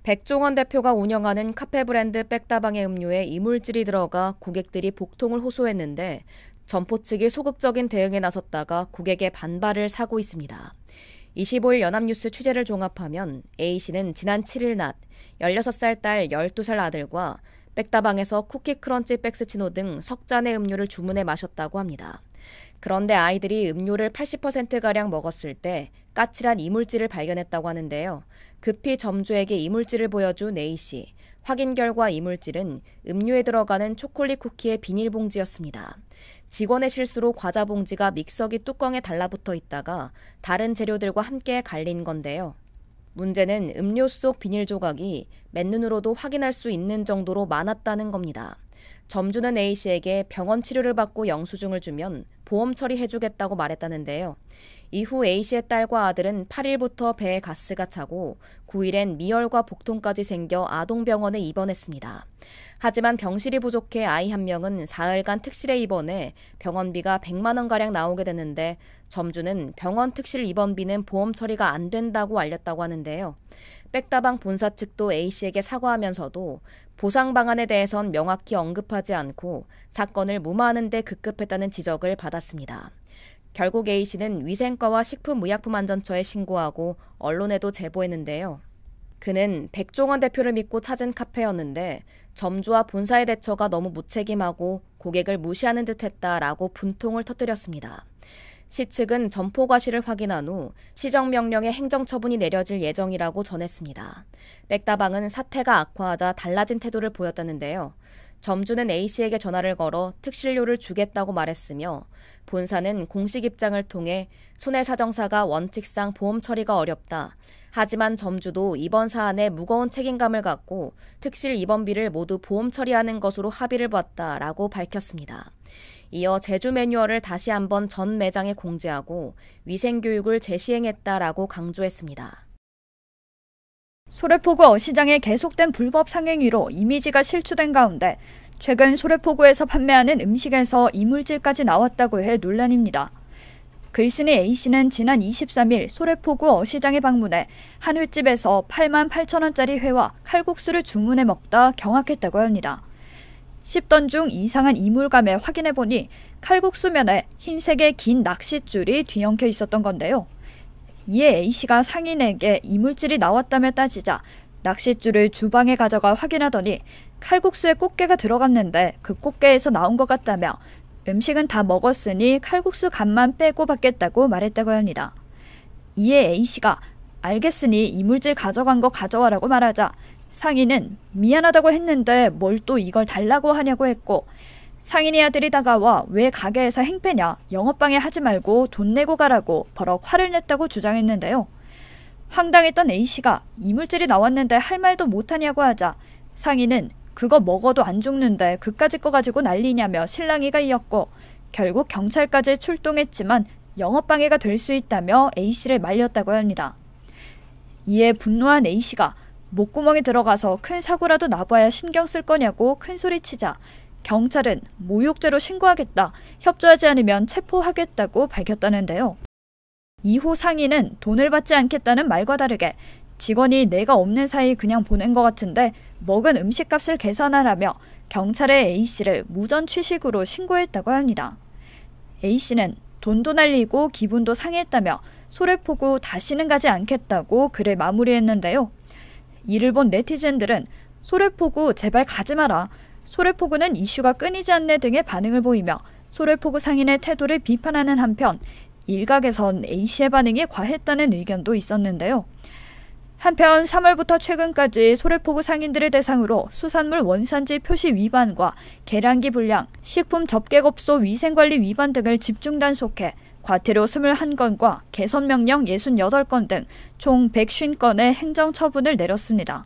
백종원 대표가 운영하는 카페 브랜드 백다방의 음료에 이물질이 들어가 고객들이 복통을 호소했는데 점포 측이 소극적인 대응에 나섰다가 고객의 반발을 사고 있습니다. 25일 연합뉴스 취재를 종합하면 A씨는 지난 7일 낮 16살 딸 12살 아들과 백다방에서 쿠키 크런치 백스치노 등 석 잔의 음료를 주문해 마셨다고 합니다. 그런데 아이들이 음료를 80%가량 먹었을 때 까칠한 이물질을 발견했다고 하는데요. 급히 점주에게 이물질을 보여준 A씨. 확인 결과 이물질은 음료에 들어가는 초콜릿 쿠키의 비닐봉지였습니다. 직원의 실수로 과자 봉지가 믹서기 뚜껑에 달라붙어 있다가 다른 재료들과 함께 갈린 건데요. 문제는 음료 속 비닐 조각이 맨눈으로도 확인할 수 있는 정도로 많았다는 겁니다. 점주는 A씨에게 병원 치료를 받고 영수증을 주면 보험 처리해주겠다고 말했다는데요. 이후 A씨의 딸과 아들은 8일부터 배에 가스가 차고 9일엔 미열과 복통까지 생겨 아동병원에 입원했습니다. 하지만 병실이 부족해 아이 한 명은 사흘간 특실에 입원해 병원비가 100만 원가량 나오게 됐는데 점주는 병원 특실 입원비는 보험 처리가 안 된다고 알렸다고 하는데요. 백다방 본사 측도 A씨에게 사과하면서도 보상 방안에 대해선 명확히 언급하지 않고 사건을 무마하는 데 급급했다는 지적을 받았습니다. 결국 A씨는 위생과와 식품의약품안전처에 신고하고 언론에도 제보했는데요. 그는 백종원 대표를 믿고 찾은 카페였는데 점주와 본사의 대처가 너무 무책임하고 고객을 무시하는 듯했다라고 분통을 터뜨렸습니다. 시 측은 점포 과실을 확인한 후 시정명령의 행정처분이 내려질 예정이라고 전했습니다. 백다방은 사태가 악화하자 달라진 태도를 보였다는데요. 점주는 A씨에게 전화를 걸어 특실료를 주겠다고 말했으며 본사는 공식 입장을 통해 손해사정사가 원칙상 보험 처리가 어렵다. 하지만 점주도 이번 사안에 무거운 책임감을 갖고 특실 입원비를 모두 보험 처리하는 것으로 합의를 봤다라고 밝혔습니다. 이어 제주 매뉴얼을 다시 한번 전 매장에 공지하고 위생교육을 재시행했다라고 강조했습니다. 소래포구 어시장의 계속된 불법 상행위로 이미지가 실추된 가운데 최근 소래포구에서 판매하는 음식에서 이물질까지 나왔다고 해 논란입니다. 글쓴이 A씨는 지난 23일 소래포구 어시장에 방문해 한 횟집에서 8만 8천 원짜리 회와 칼국수를 주문해 먹다 경악했다고 합니다. 씹던 중 이상한 이물감에 확인해보니 칼국수면에 흰색의 긴 낚싯줄이 뒤엉켜 있었던 건데요. 이에 A씨가 상인에게 이물질이 나왔다며 따지자 낚싯줄을 주방에 가져가 확인하더니 칼국수에 꽃게가 들어갔는데 그 꽃게에서 나온 것 같다며 음식은 다 먹었으니 칼국수 간만 빼고 받겠다고 말했다고 합니다. 이에 A씨가 알겠으니 이물질 가져간 거 가져와라고 말하자 상인은 미안하다고 했는데 뭘 또 이걸 달라고 하냐고 했고 상인의 아들이 다가와 왜 가게에서 행패냐, 영업방해 하지 말고 돈 내고 가라고 버럭 화를 냈다고 주장했는데요. 황당했던 A씨가 이물질이 나왔는데 할 말도 못하냐고 하자 상인은 그거 먹어도 안 죽는데 그까짓 거 가지고 난리냐며 실랑이가 이었고 결국 경찰까지 출동했지만 영업방해가 될 수 있다며 A씨를 말렸다고 합니다. 이에 분노한 A씨가 목구멍에 들어가서 큰 사고라도 나봐야 신경 쓸 거냐고 큰소리치자 경찰은 모욕죄로 신고하겠다, 협조하지 않으면 체포하겠다고 밝혔다는데요. 이후 상인은 돈을 받지 않겠다는 말과 다르게 직원이 내가 없는 사이 그냥 보낸 것 같은데 먹은 음식값을 계산하라며 경찰에 A씨를 무전 취식으로 신고했다고 합니다. A씨는 돈도 날리고 기분도 상했다며 소래포구 다시는 가지 않겠다고 글을 마무리했는데요. 이를 본 네티즌들은 소래포구 제발 가지 마라, 소래포구는 이슈가 끊이지 않네 등의 반응을 보이며 소래포구 상인의 태도를 비판하는 한편 일각에선 A씨의 반응이 과했다는 의견도 있었는데요. 한편 3월부터 최근까지 소래포구 상인들을 대상으로 수산물 원산지 표시 위반과 계량기 불량, 식품 접객업소 위생관리 위반 등을 집중 단속해 과태료 21건과 개선명령 68건 등 총 150건의 행정처분을 내렸습니다.